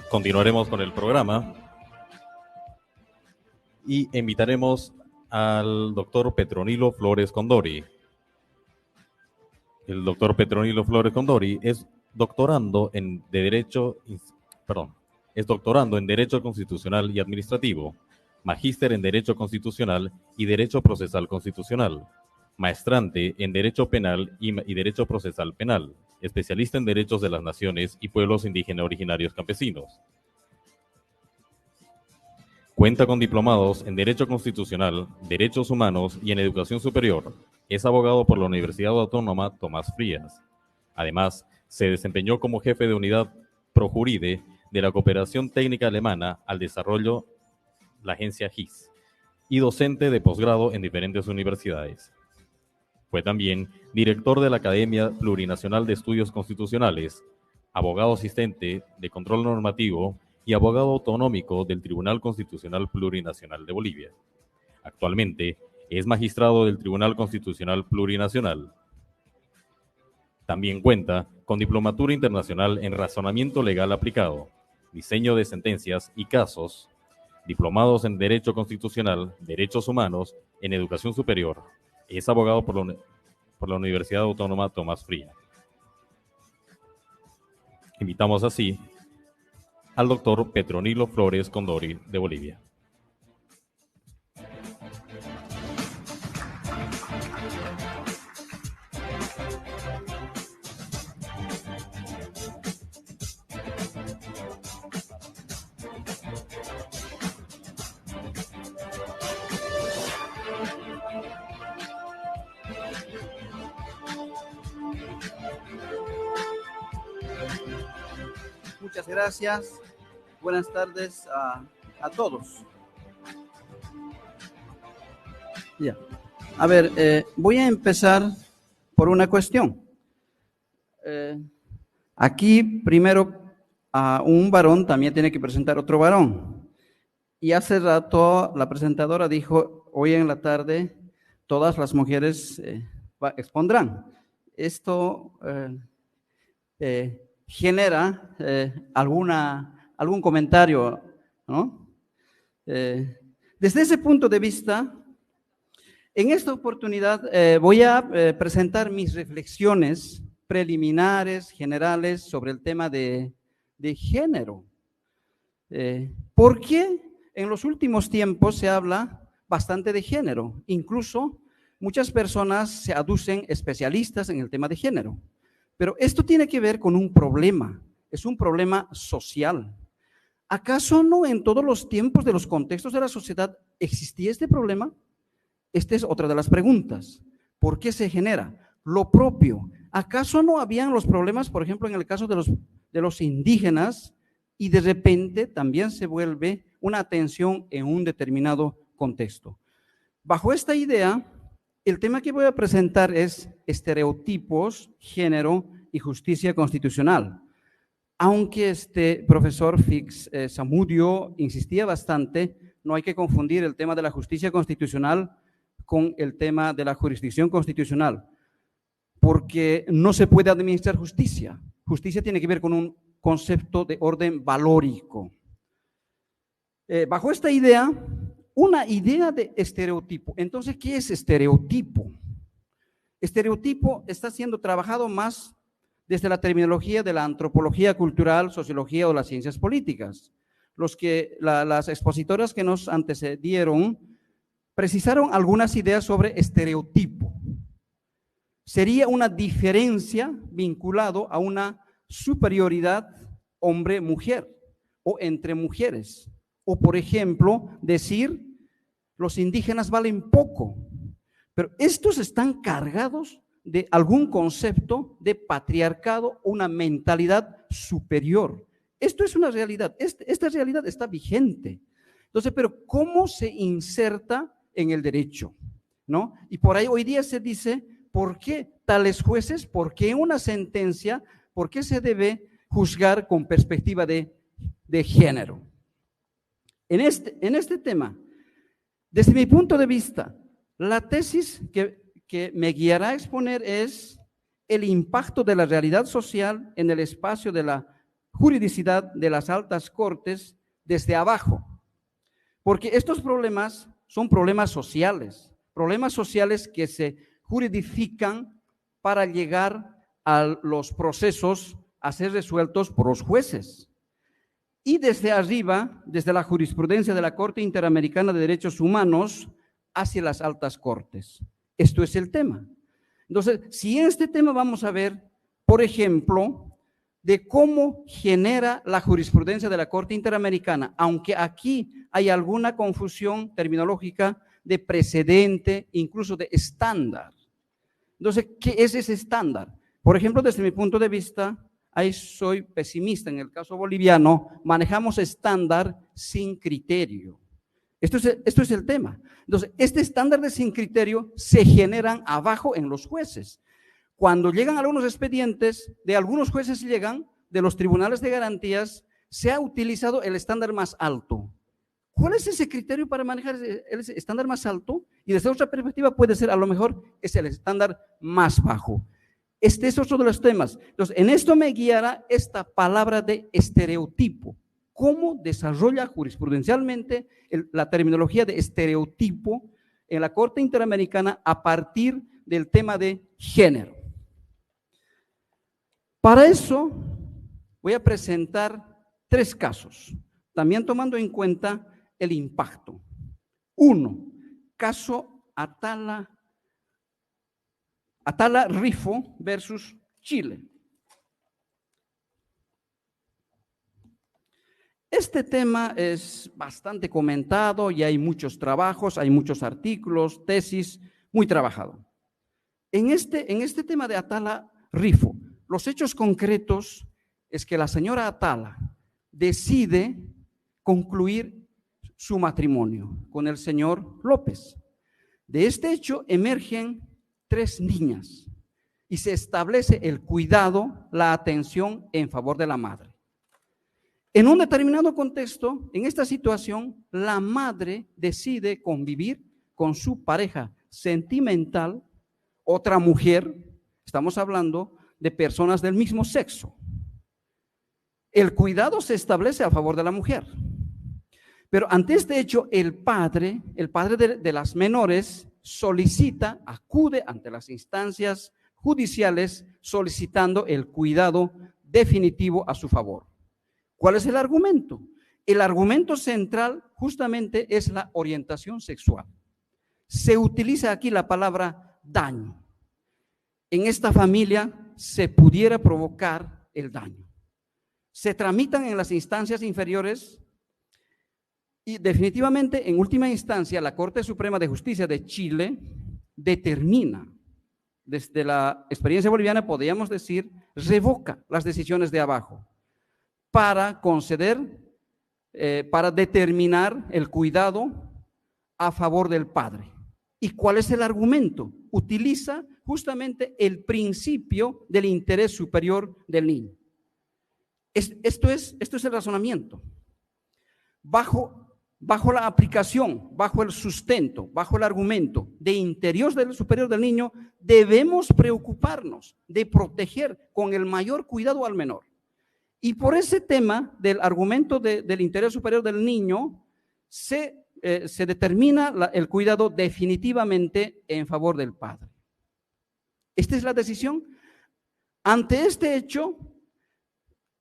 Continuaremos con el programa y invitaremos al doctor Petronilo Flores Condori. El doctor Petronilo Flores Condori es doctorando en Derecho Constitucional y Administrativo, magíster en Derecho Constitucional y Derecho Procesal Constitucional, maestrante en Derecho Penal y Derecho Procesal Penal, especialista en Derechos de las Naciones y Pueblos Indígenas Originarios Campesinos. Cuenta con diplomados en Derecho Constitucional, Derechos Humanos y en Educación Superior. Es abogado por la Universidad Autónoma Tomás Frías. Además, se desempeñó como jefe de unidad ProJuride de la Cooperación Técnica Alemana al Desarrollo, la agencia GIS, y docente de posgrado en diferentes universidades. Fue también director de la Academia Plurinacional de Estudios Constitucionales, abogado asistente de control normativo y abogado autonómico del Tribunal Constitucional Plurinacional de Bolivia. Actualmente es magistrado del Tribunal Constitucional Plurinacional. También cuenta con diplomatura internacional en razonamiento legal aplicado, diseño de sentencias y casos, diplomados en Derecho Constitucional, Derechos Humanos, en Educación Superior. Es abogado por la Universidad Autónoma Tomás Frías. Invitamos así al doctor Petronilo Flores Condori de Bolivia. Muchas gracias. Buenas tardes a todos. Ya. A ver, voy a empezar por una cuestión. Aquí, primero, a un varón también tiene que presentar otro varón. Y hace rato la presentadora dijo, hoy en la tarde todas las mujeres expondrán. Esto genera algún comentario, ¿no? Desde ese punto de vista, en esta oportunidad voy a presentar mis reflexiones preliminares, generales, sobre el tema de género. ¿Por qué en los últimos tiempos se habla bastante de género? Incluso muchas personas se aducen especialistas en el tema de género. Pero esto tiene que ver con un problema, es un problema social. ¿Acaso no en todos los tiempos de los contextos de la sociedad existía este problema? Esta es otra de las preguntas. ¿Por qué se genera? Lo propio. ¿Acaso no habían los problemas, por ejemplo, en el caso de los indígenas, y de repente también se vuelve una atención en un determinado contexto? Bajo esta idea, el tema que voy a presentar es estereotipos, género y justicia constitucional. Aunque este profesor Fix Zamudio insistía bastante, no hay que confundir el tema de la justicia constitucional con el tema de la jurisdicción constitucional, porque no se puede administrar justicia. Justicia tiene que ver con un concepto de orden valórico. Bajo esta idea, una idea de estereotipo. Entonces, ¿qué es estereotipo? Estereotipo está siendo trabajado más desde la terminología de la antropología cultural, sociología o las ciencias políticas. Las expositoras que nos antecedieron precisaron algunas ideas sobre estereotipo. Sería una diferencia vinculado a una superioridad hombre-mujer o entre mujeres. O, por ejemplo, decir, los indígenas valen poco, pero estos están cargados de algún concepto de patriarcado, una mentalidad superior. Esto es una realidad, esta realidad está vigente. Entonces, pero ¿cómo se inserta en el derecho? ¿No? Y por ahí hoy día se dice, ¿por qué tales jueces, por qué una sentencia, por qué se debe juzgar con perspectiva de género? En este tema, desde mi punto de vista, la tesis que me guiará a exponer es el impacto de la realidad social en el espacio de la juridicidad de las altas cortes desde abajo, porque estos problemas son problemas sociales que se juridifican para llegar a los procesos a ser resueltos por los jueces. Y desde arriba, desde la jurisprudencia de la Corte Interamericana de Derechos Humanos hacia las altas cortes. Esto es el tema. Entonces, si en este tema vamos a ver, por ejemplo, de cómo genera la jurisprudencia de la Corte Interamericana, aunque aquí hay alguna confusión terminológica de precedente, incluso de estándar. Entonces, ¿qué es ese estándar? Por ejemplo, desde mi punto de vista, ahí soy pesimista. En el caso boliviano, manejamos estándar sin criterio. Esto es el tema. Entonces, este estándar de sin criterio se generan abajo en los jueces. Cuando llegan algunos expedientes, de algunos jueces llegan, de los tribunales de garantías, se ha utilizado el estándar más alto. ¿Cuál es ese criterio para manejar el estándar más alto? Y desde otra perspectiva puede ser, a lo mejor, es el estándar más bajo. Este es otro de los temas. Entonces, en esto me guiará esta palabra de estereotipo. ¿Cómo desarrolla jurisprudencialmente la terminología de estereotipo en la Corte Interamericana a partir del tema de género? Para eso voy a presentar 3 casos, también tomando en cuenta el impacto. 1, caso Atala Rifo versus Chile. Este tema es bastante comentado y hay muchos trabajos, hay muchos artículos, tesis, muy trabajado. En este tema de Atala Rifo, los hechos concretos es que la señora Atala decide concluir su matrimonio con el señor López. De este hecho emergen 3 niñas y se establece el cuidado, la atención en favor de la madre. En un determinado contexto, en esta situación, la madre decide convivir con su pareja sentimental, otra mujer, estamos hablando de personas del mismo sexo. El cuidado se establece a favor de la mujer. Pero ante este hecho, el padre de las menores solicita, acude ante las instancias judiciales solicitando el cuidado definitivo a su favor. ¿Cuál es el argumento? El argumento central justamente es la orientación sexual. Se utiliza aquí la palabra daño. En esta familia se pudiera provocar el daño. Se tramitan en las instancias inferiores y definitivamente, en última instancia, la Corte Suprema de Justicia de Chile determina, desde la experiencia boliviana podríamos decir, revoca las decisiones de abajo para conceder, para determinar el cuidado a favor del padre. ¿Y cuál es el argumento? Utiliza justamente el principio del interés superior del niño. Esto es el razonamiento. Bajo la aplicación, bajo el sustento, bajo el argumento de interés superior del niño, debemos preocuparnos de proteger con el mayor cuidado al menor. Y por ese tema del argumento del interés superior del niño, se determina el cuidado definitivamente en favor del padre. Esta es la decisión. Ante este hecho,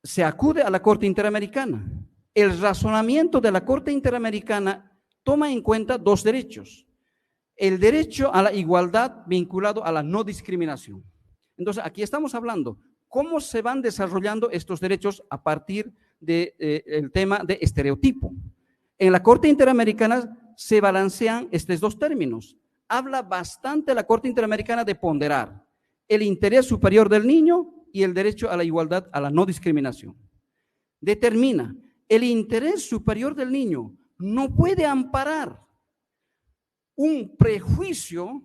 se acude a la Corte Interamericana. El razonamiento de la Corte Interamericana toma en cuenta 2 derechos. El derecho a la igualdad vinculado a la no discriminación. Entonces, aquí estamos hablando cómo se van desarrollando estos derechos a partir del tema de estereotipo. En la Corte Interamericana se balancean estos 2 términos. Habla bastante la Corte Interamericana de ponderar el interés superior del niño y el derecho a la igualdad, a la no discriminación. Determina, el interés superior del niño no puede amparar un prejuicio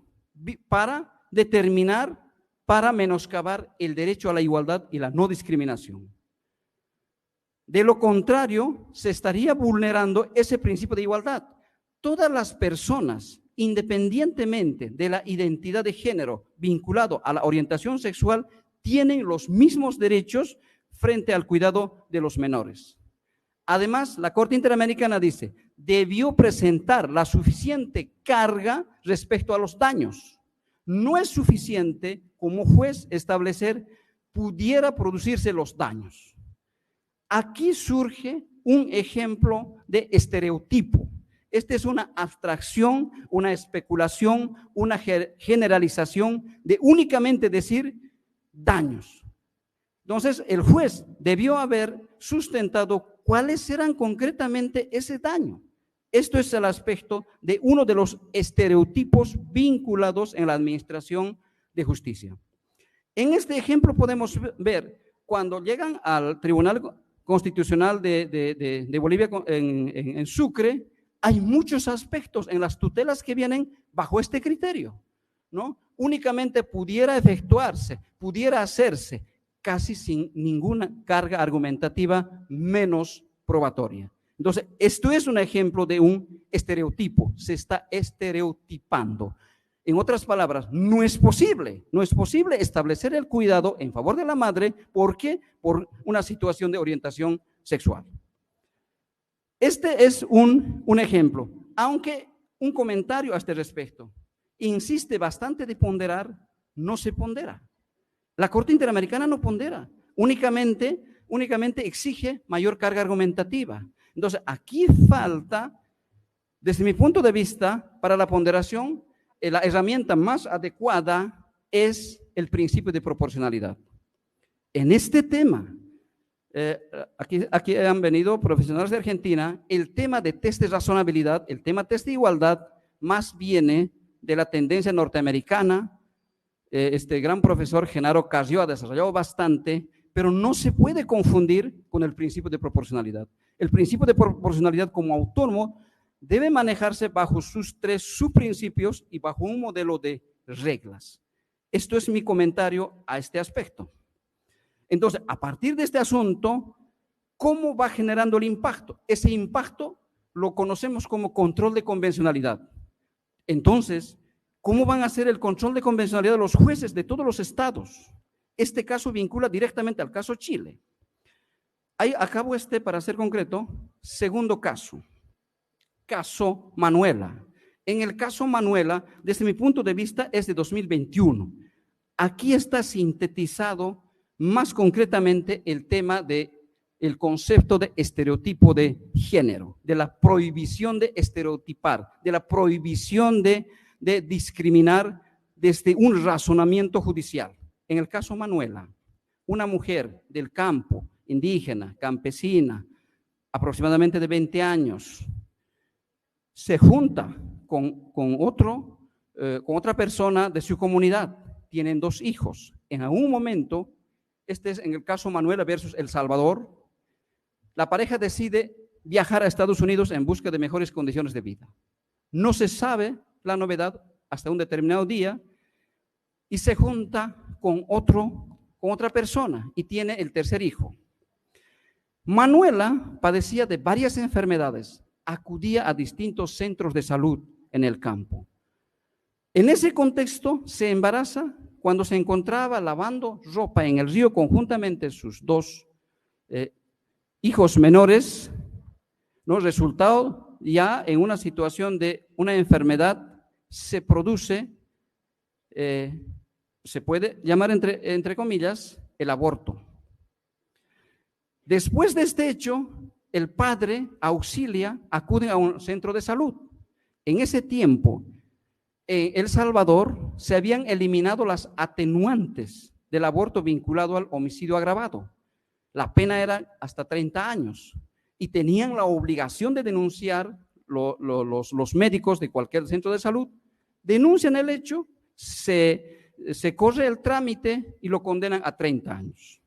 para determinar, para menoscabar el derecho a la igualdad y la no discriminación. De lo contrario, se estaría vulnerando ese principio de igualdad. Todas las personas, independientemente de la identidad de género vinculado a la orientación sexual, tienen los mismos derechos frente al cuidado de los menores. Además, la Corte Interamericana dice, debió presentar la suficiente carga respecto a los daños. No es suficiente como juez establecer pudiera producirse los daños. Aquí surge un ejemplo de estereotipo. Esta es una abstracción, una especulación, una generalización de únicamente decir daños. Entonces, el juez debió haber sustentado cuáles eran concretamente ese daño. Esto es el aspecto de uno de los estereotipos vinculados en la administración de justicia. En este ejemplo podemos ver cuando llegan al Tribunal Constitucional de Bolivia en Sucre, hay muchos aspectos en las tutelas que vienen bajo este criterio, ¿no? Únicamente pudiera efectuarse, pudiera hacerse, casi sin ninguna carga argumentativa menos probatoria. Entonces, esto es un ejemplo de un estereotipo, se está estereotipando. En otras palabras, no es posible establecer el cuidado en favor de la madre, ¿por qué? Por una situación de orientación sexual. Este es un ejemplo, aunque un comentario a este respecto. Insiste bastante de ponderar, no se pondera. La Corte Interamericana no pondera, únicamente exige mayor carga argumentativa. Entonces, aquí falta, desde mi punto de vista, para la ponderación, la herramienta más adecuada es el principio de proporcionalidad. En este tema, aquí han venido profesionales de Argentina, el tema de test de razonabilidad, el tema test de igualdad, más viene de la tendencia norteamericana. Este gran profesor Genaro Carrió ha desarrollado bastante, pero no se puede confundir con el principio de proporcionalidad. El principio de proporcionalidad como autónomo debe manejarse bajo sus tres subprincipios y bajo un modelo de reglas. Esto es mi comentario a este aspecto. Entonces, a partir de este asunto, ¿cómo va generando el impacto? Ese impacto lo conocemos como control de convencionalidad. Entonces, ¿cómo van a hacer el control de convencionalidad de los jueces de todos los estados? Este caso vincula directamente al caso Chile. Ahí acabo para ser concreto, segundo caso. Caso Manuela. En el caso Manuela, desde mi punto de vista, es de 2021. Aquí está sintetizado más concretamente el tema del concepto de estereotipo de género, de la prohibición de estereotipar, de la prohibición de discriminar desde un razonamiento judicial. En el caso Manuela, una mujer del campo, indígena, campesina, aproximadamente de 20 años, se junta con otra persona de su comunidad, tienen 2 hijos. En algún momento, este es en el caso Manuela versus El Salvador, la pareja decide viajar a Estados Unidos en busca de mejores condiciones de vida. No se sabe la novedad hasta un determinado día y se junta con otra persona y tiene el tercer hijo. Manuela padecía de varias enfermedades, acudía a distintos centros de salud en el campo. En ese contexto se embaraza cuando se encontraba lavando ropa en el río conjuntamente sus 2 hijos menores, ¿no? Resultado, ya en una situación de una enfermedad se produce, se puede llamar entre comillas, el aborto. Después de este hecho, el padre auxilia, acude a un centro de salud. En ese tiempo, en El Salvador se habían eliminado las atenuantes del aborto vinculado al homicidio agravado. La pena era hasta 30 años y tenían la obligación de denunciar los médicos de cualquier centro de salud. Denuncian el hecho, se corre el trámite y lo condenan a 30 años.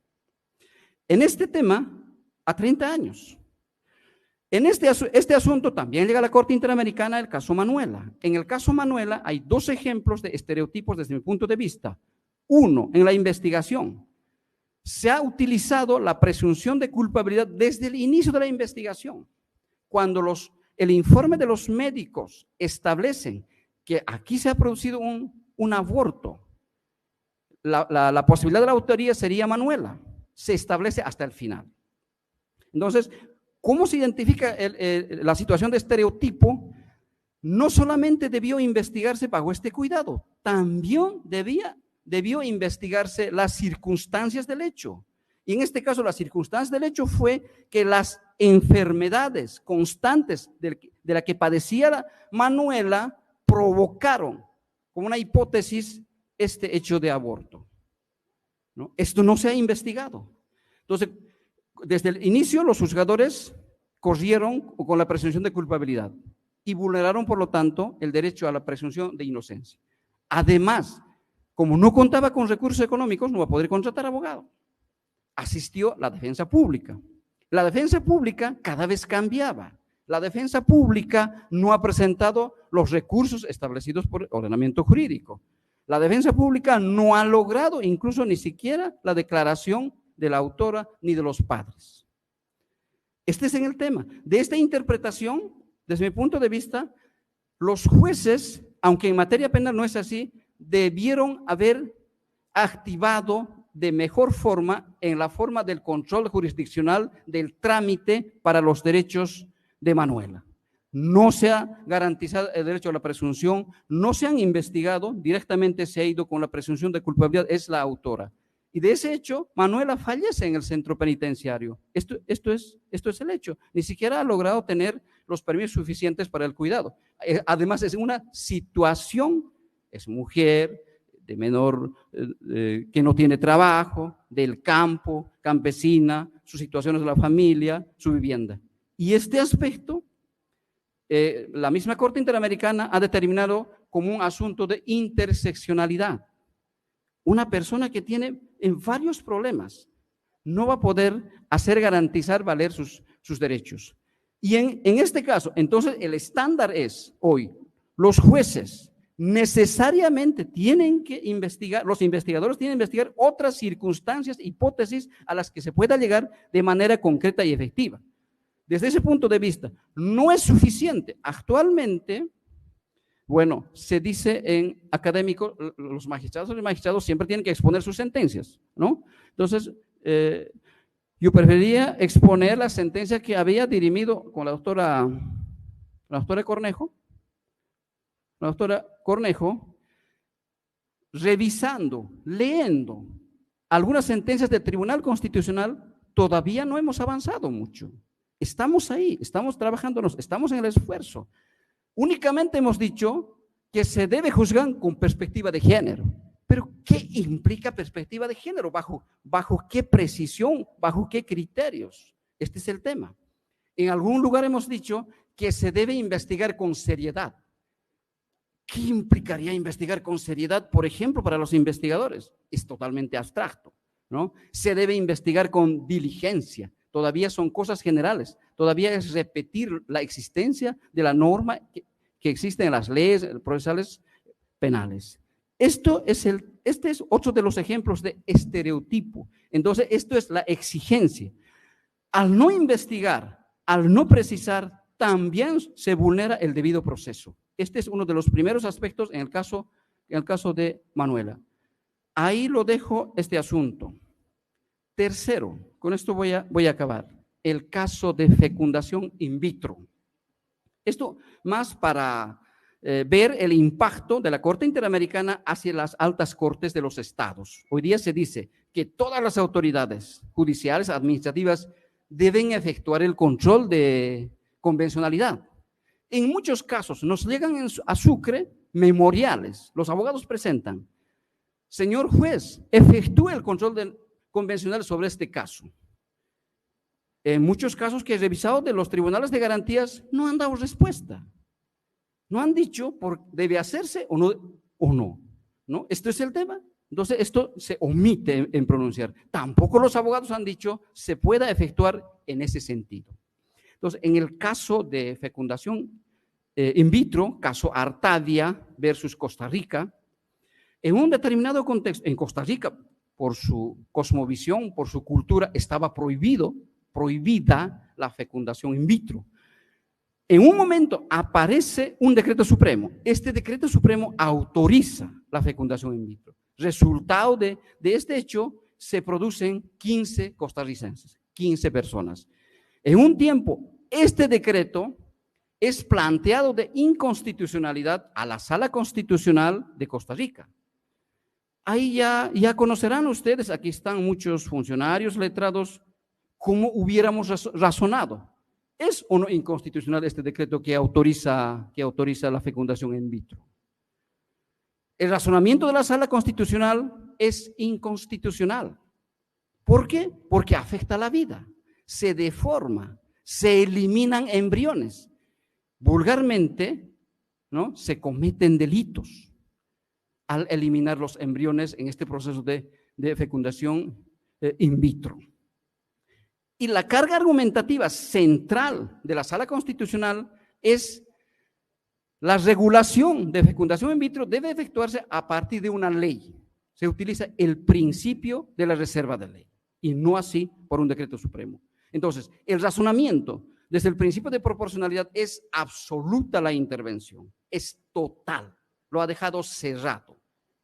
En este tema, a 30 años. En este asunto también llega a la Corte Interamericana el caso Manuela. En el caso Manuela hay 2 ejemplos de estereotipos desde mi punto de vista. Uno, en la investigación. Se ha utilizado la presunción de culpabilidad desde el inicio de la investigación. Cuando el informe de los médicos establecen que aquí se ha producido un aborto, la posibilidad de la autoría sería Manuela. se establece hasta el final. Entonces, ¿cómo se identifica la situación de estereotipo? No solamente debió investigarse bajo este cuidado, también debió investigarse las circunstancias del hecho. Y en este caso, las circunstancias del hecho fue que las enfermedades constantes de la que padecía Manuela provocaron, como una hipótesis, este hecho de aborto, ¿no? Esto no se ha investigado. Entonces, desde el inicio, los juzgadores corrieron con la presunción de culpabilidad y vulneraron, por lo tanto, el derecho a la presunción de inocencia. Además, como no contaba con recursos económicos, no va a poder contratar abogado. Asistió la defensa pública. La defensa pública cada vez cambiaba. La defensa pública no ha presentado los recursos establecidos por el ordenamiento jurídico. La defensa pública no ha logrado incluso ni siquiera la declaración de la autora ni de los padres. Este es el tema. De esta interpretación, desde mi punto de vista, los jueces, aunque en materia penal no es así, debieron haber activado de mejor forma en la forma del control jurisdiccional del trámite para los derechos de Manuela. No se ha garantizado el derecho a la presunción, no se han investigado, directamente se ha ido con la presunción de culpabilidad, es la autora. Y de ese hecho, Manuela fallece en el centro penitenciario. Esto es el hecho. Ni siquiera ha logrado tener los permisos suficientes para el cuidado. Además, es una situación, es mujer, de menor, que no tiene trabajo, del campo, campesina, sus situaciones de la familia, su vivienda. Y este aspecto, la misma Corte Interamericana ha determinado como un asunto de interseccionalidad. Una persona que tiene en varios problemas no va a poder hacer garantizar valer sus derechos. Y en este caso, entonces el estándar es hoy, los jueces necesariamente tienen que investigar, los investigadores tienen que investigar otras circunstancias, hipótesis a las que se pueda llegar de manera concreta y efectiva. Desde ese punto de vista, no es suficiente. Actualmente, bueno, se dice en académico, los magistrados y los magistrados siempre tienen que exponer sus sentencias, ¿no? Entonces, yo preferiría exponer la sentencia que había dirimido con la doctora Cornejo. La doctora Cornejo, revisando, leyendo algunas sentencias del Tribunal Constitucional, todavía no hemos avanzado mucho. Estamos ahí, estamos trabajándonos, estamos en el esfuerzo. Únicamente hemos dicho que se debe juzgar con perspectiva de género. Pero, ¿qué implica perspectiva de género? ¿Bajo qué precisión? ¿Bajo qué criterios? Este es el tema. En algún lugar hemos dicho que se debe investigar con seriedad. ¿Qué implicaría investigar con seriedad, por ejemplo, para los investigadores? Es totalmente abstracto, ¿no? Se debe investigar con diligencia. Todavía son cosas generales. Todavía es repetir la existencia de la norma que existe en las leyes procesales penales. Este es otro de los ejemplos de estereotipo. Entonces, esto es la exigencia. Al no investigar, al no precisar, también se vulnera el debido proceso. Este es uno de los primeros aspectos en el caso de Manuela. Ahí lo dejo este asunto. Tercero, con esto voy a acabar, el caso de fecundación in vitro. Esto más para ver el impacto de la Corte Interamericana hacia las altas cortes de los estados. Hoy día se dice que todas las autoridades judiciales, administrativas, deben efectuar el control de convencionalidad. En muchos casos nos llegan a Sucre memoriales, los abogados presentan, señor juez, efectúe el control convencional sobre este caso. En muchos casos que he revisado de los tribunales de garantías no han dado respuesta. No han dicho debe hacerse o no, ¿no? Esto es el tema. Entonces, esto se omite en pronunciar. Tampoco los abogados han dicho se pueda efectuar en ese sentido. Entonces, en el caso de fecundación in vitro, caso Artadia versus Costa Rica, en un determinado contexto, en Costa Rica, por su cosmovisión, por su cultura, estaba prohibida la fecundación in vitro. En un momento aparece un decreto supremo. Este decreto supremo autoriza la fecundación in vitro. Resultado de este hecho se producen 15 costarricenses, 15 personas. En un tiempo, este decreto es planteado de inconstitucionalidad a la Sala Constitucional de Costa Rica. Ahí ya conocerán ustedes, aquí están muchos funcionarios letrados, cómo hubiéramos razonado. ¿Es o no inconstitucional este decreto que autoriza la fecundación in vitro? El razonamiento de la Sala Constitucional es inconstitucional. ¿Por qué? Porque afecta a la vida, se deforma, se eliminan embriones. Vulgarmente, ¿no?, se cometen delitos al eliminar los embriones en este proceso de fecundación in vitro. Y la carga argumentativa central de la Sala Constitucional es la regulación de fecundación in vitro debe efectuarse a partir de una ley. Se utiliza el principio de la reserva de ley y no así por un decreto supremo. Entonces, el razonamiento desde el principio de proporcionalidad es absoluta la intervención, es total, lo ha dejado cerrado.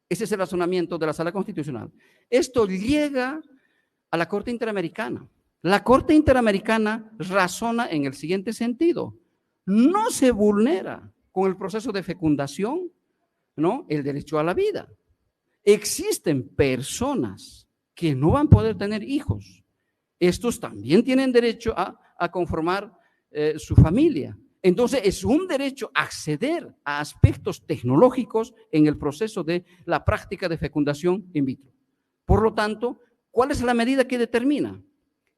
Ese es el razonamiento de la Sala Constitucional. Esto llega a la Corte Interamericana. La Corte Interamericana razona en el siguiente sentido: no se vulnera con el proceso de fecundación, ¿no?, el derecho a la vida. Existen personas que no van a poder tener hijos. Estos también tienen derecho a conformar su familia. Entonces, es un derecho acceder a aspectos tecnológicos en el proceso de la práctica de fecundación in vitro. Por lo tanto, ¿cuál es la medida que determina?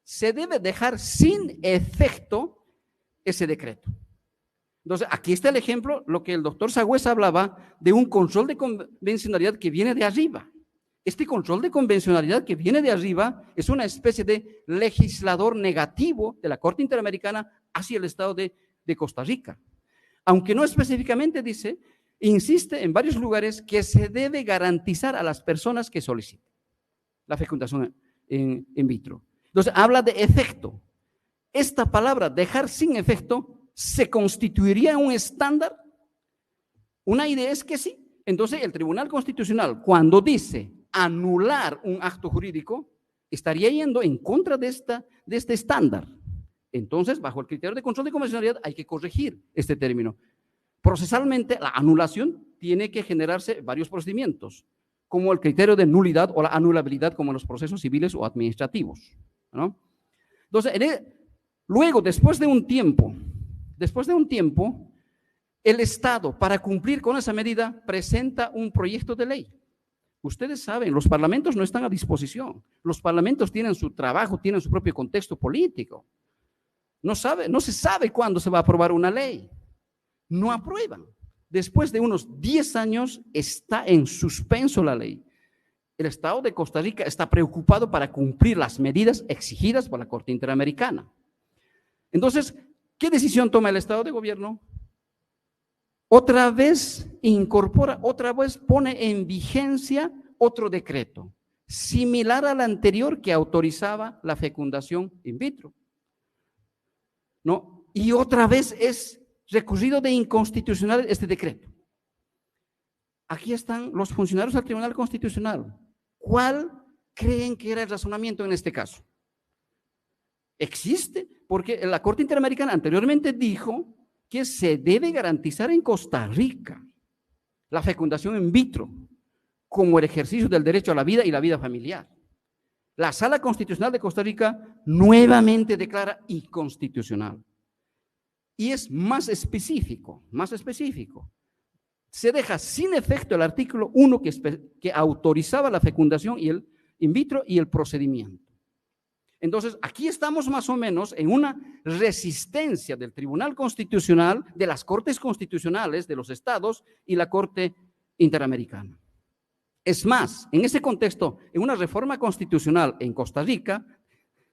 Se debe dejar sin efecto ese decreto. Entonces, aquí está el ejemplo, lo que el doctor Sagüez hablaba de un control de convencionalidad que viene de arriba. Este control de convencionalidad que viene de arriba es una especie de legislador negativo de la Corte Interamericana hacia el Estado de Costa Rica. Aunque no específicamente dice, insiste en varios lugares que se debe garantizar a las personas que soliciten la fecundación in vitro. Entonces, habla de efecto. Esta palabra, dejar sin efecto, ¿se constituiría un estándar? Una idea es que sí. Entonces, el Tribunal Constitucional, cuando dice anular un acto jurídico, estaría yendo en contra de este estándar. Entonces, bajo el criterio de control de convencionalidad, hay que corregir este término. Procesalmente, la anulación tiene que generarse varios procedimientos, como el criterio de nulidad o la anulabilidad, como en los procesos civiles o administrativos, ¿no? Entonces, luego, después de un tiempo, el Estado, para cumplir con esa medida, presenta un proyecto de ley. Ustedes saben, los parlamentos no están a disposición. Los parlamentos tienen su trabajo, tienen su propio contexto político. No se sabe cuándo se va a aprobar una ley. No aprueban. Después de unos 10 años está en suspenso la ley. El Estado de Costa Rica está preocupado para cumplir las medidas exigidas por la Corte Interamericana. Entonces, ¿qué decisión toma el Estado de Gobierno? Otra vez incorpora, otra vez pone en vigencia otro decreto, similar al anterior que autorizaba la fecundación in vitro, ¿no? Y otra vez es recurrido de inconstitucional este decreto. Aquí están los funcionarios del Tribunal Constitucional. ¿Cuál creen que era el razonamiento en este caso? Existe, porque la Corte Interamericana anteriormente dijo que se debe garantizar en Costa Rica la fecundación in vitro como el ejercicio del derecho a la vida y la vida familiar. La Sala Constitucional de Costa Rica nuevamente declara inconstitucional. Y es más específico. Se deja sin efecto el artículo 1 que autorizaba la fecundación y el in vitro y el procedimiento. Entonces, aquí estamos más o menos en una resistencia del Tribunal Constitucional, de las Cortes Constitucionales de los estados y la Corte Interamericana. Es más, en ese contexto, en una reforma constitucional en Costa Rica,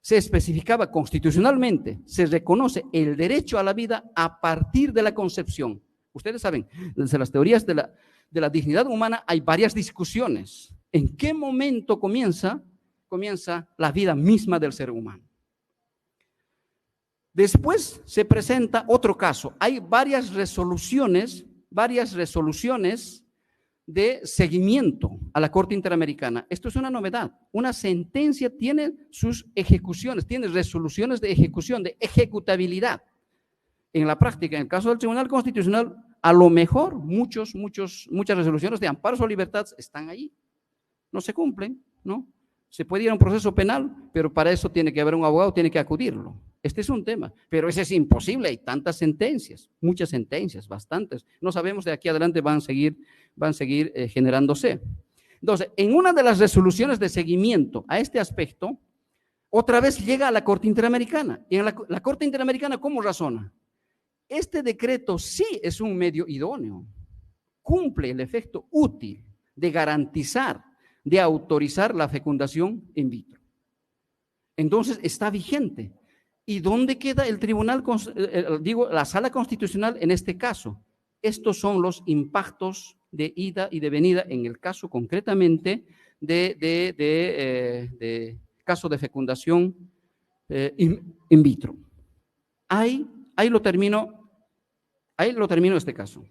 se especificaba constitucionalmente, se reconoce el derecho a la vida a partir de la concepción. Ustedes saben, desde las teorías de la dignidad humana hay varias discusiones. ¿En qué momento comienza la vida misma del ser humano? Después se presenta otro caso. Hay varias resoluciones de seguimiento a la Corte Interamericana. Esto es una novedad. Una sentencia tiene sus ejecuciones, tiene resoluciones de ejecución, de ejecutabilidad. En la práctica, en el caso del Tribunal Constitucional, a lo mejor muchas resoluciones de amparo o libertad están ahí. No se cumplen, ¿no? Se puede ir a un proceso penal, pero para eso tiene que haber un abogado, tiene que acudirlo. Este es un tema, pero ese es imposible. Hay tantas sentencias, muchas sentencias, bastantes. No sabemos de aquí adelante van a seguir generándose. Entonces, en una de las resoluciones de seguimiento a este aspecto, otra vez llega a la Corte Interamericana. Y en la Corte Interamericana, ¿cómo razona? Este decreto sí es un medio idóneo, cumple el efecto útil de garantizar, de autorizar la fecundación in vitro. Entonces está vigente. ¿Y dónde queda el tribunal, la sala constitucional en este caso? Estos son los impactos de ida y de venida en el caso concretamente de caso de fecundación in vitro. Ahí lo termino este caso.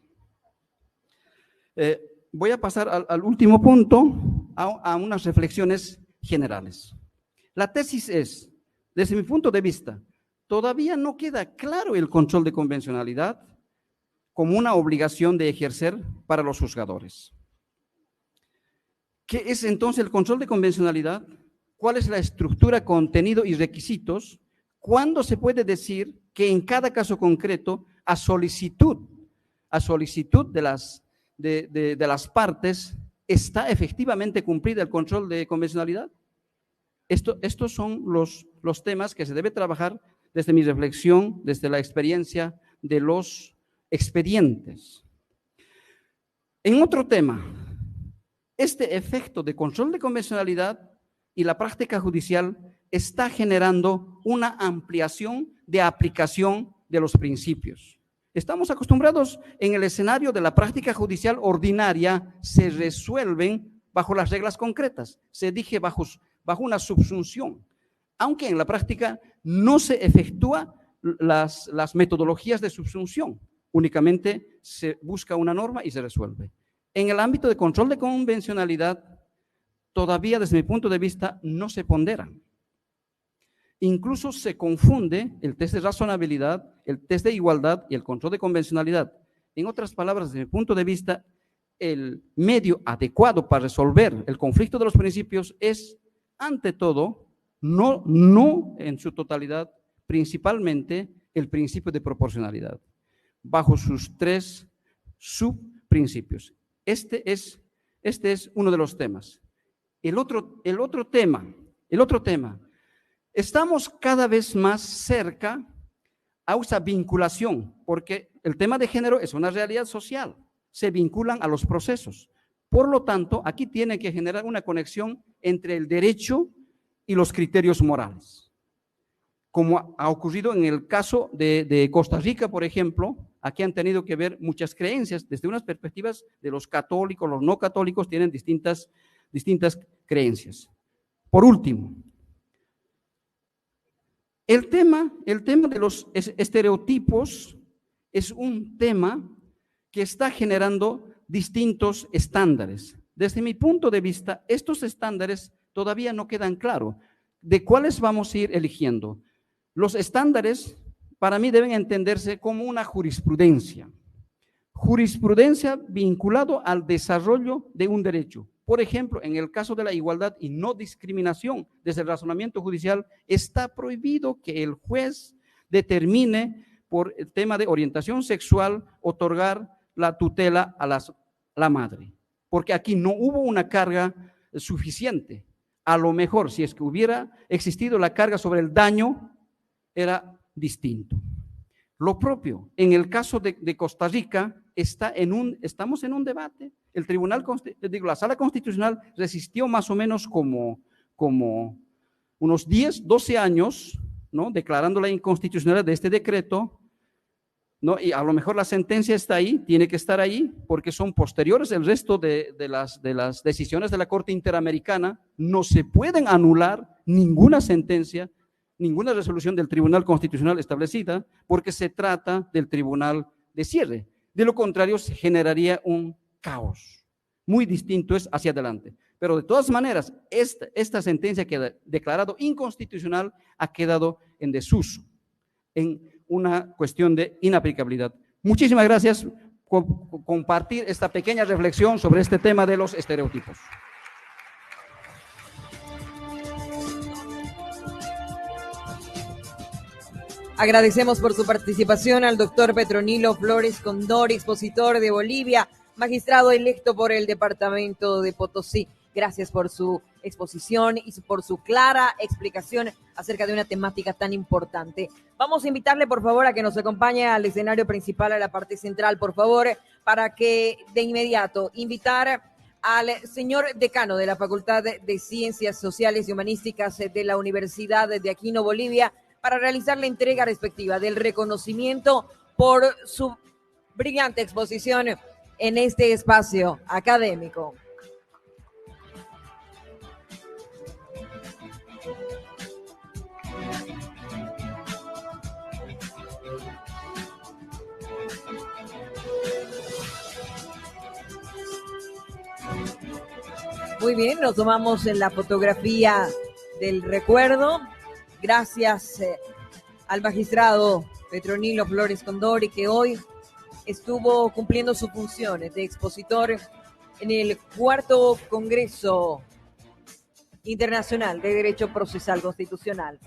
Voy a pasar al último punto, a unas reflexiones generales. La tesis es, desde mi punto de vista, todavía no queda claro el control de convencionalidad como una obligación de ejercer para los juzgadores. ¿Qué es entonces el control de convencionalidad? ¿Cuál es la estructura, contenido y requisitos? ¿Cuándo se puede decir que en cada caso concreto, a solicitud de las partes, está efectivamente cumplida el control de convencionalidad? Estos son los temas que se debe trabajar desde mi reflexión, desde la experiencia de los expedientes. En otro tema, este efecto de control de convencionalidad y la práctica judicial está generando una ampliación de aplicación de los principios. Estamos acostumbrados en el escenario de la práctica judicial ordinaria, se resuelven bajo las reglas concretas, se dije bajo una subsunción, aunque en la práctica no se efectúa las metodologías de subsunción, únicamente se busca una norma y se resuelve. En el ámbito de control de convencionalidad, todavía desde mi punto de vista no se ponderan. Incluso se confunde el test de razonabilidad, el test de igualdad y el control de convencionalidad. En otras palabras, desde mi punto de vista, el medio adecuado para resolver el conflicto de los principios es, ante todo, no en su totalidad, principalmente el principio de proporcionalidad, bajo sus 3 subprincipios. Este es uno de los temas. El otro tema, estamos cada vez más cerca a esa vinculación, porque el tema de género es una realidad social, se vinculan a los procesos. Por lo tanto, aquí tiene que generar una conexión entre el derecho y los criterios morales. Como ha ocurrido en el caso de Costa Rica, por ejemplo, aquí han tenido que ver muchas creencias, desde unas perspectivas de los católicos, los no católicos tienen distintas creencias. Por último, el tema de los estereotipos es un tema que está generando distintos estándares. Desde mi punto de vista, estos estándares todavía no quedan claros. ¿De cuáles vamos a ir eligiendo? Los estándares, para mí, deben entenderse como una jurisprudencia. Jurisprudencia vinculado al desarrollo de un derecho. Por ejemplo, en el caso de la igualdad y no discriminación, desde el razonamiento judicial, está prohibido que el juez determine por el tema de orientación sexual otorgar la tutela a la madre, porque aquí no hubo una carga suficiente. A lo mejor, si es que hubiera existido la carga sobre el daño, era distinto. Lo propio, en el caso de Costa Rica, estamos en un debate. El tribunal, la sala constitucional resistió más o menos como unos 10, 12 años, ¿no?, declarando la inconstitucionalidad de este decreto, ¿no? Y a lo mejor la sentencia está ahí, tiene que estar ahí, porque son posteriores el resto de las decisiones de la Corte Interamericana. No se pueden anular ninguna sentencia, ninguna resolución del Tribunal Constitucional establecida, porque se trata del tribunal de cierre. De lo contrario, se generaría un caos. muy distinto es hacia adelante. Pero de todas maneras, esta sentencia que ha declarado inconstitucional ha quedado en desuso, en una cuestión de inaplicabilidad. Muchísimas gracias por compartir esta pequeña reflexión sobre este tema de los estereotipos. Agradecemos por su participación al doctor Petronilo Flores Condori, expositor de Bolivia, magistrado electo por el departamento de Potosí. Gracias por su exposición y por su clara explicación acerca de una temática tan importante. Vamos a invitarle, por favor, a que nos acompañe al escenario principal, a la parte central, por favor, para que de inmediato invitar al señor decano de la Facultad de Ciencias Sociales y Humanísticas de la Universidad de Aquino, Bolivia, para realizar la entrega respectiva del reconocimiento por su brillante exposición en este espacio académico. Muy bien, nos tomamos en la fotografía del recuerdo. Gracias al magistrado Petronilo Flores Condori, que hoy estuvo cumpliendo sus funciones de expositor en el 4º Congreso Internacional de Derecho Procesal Constitucional.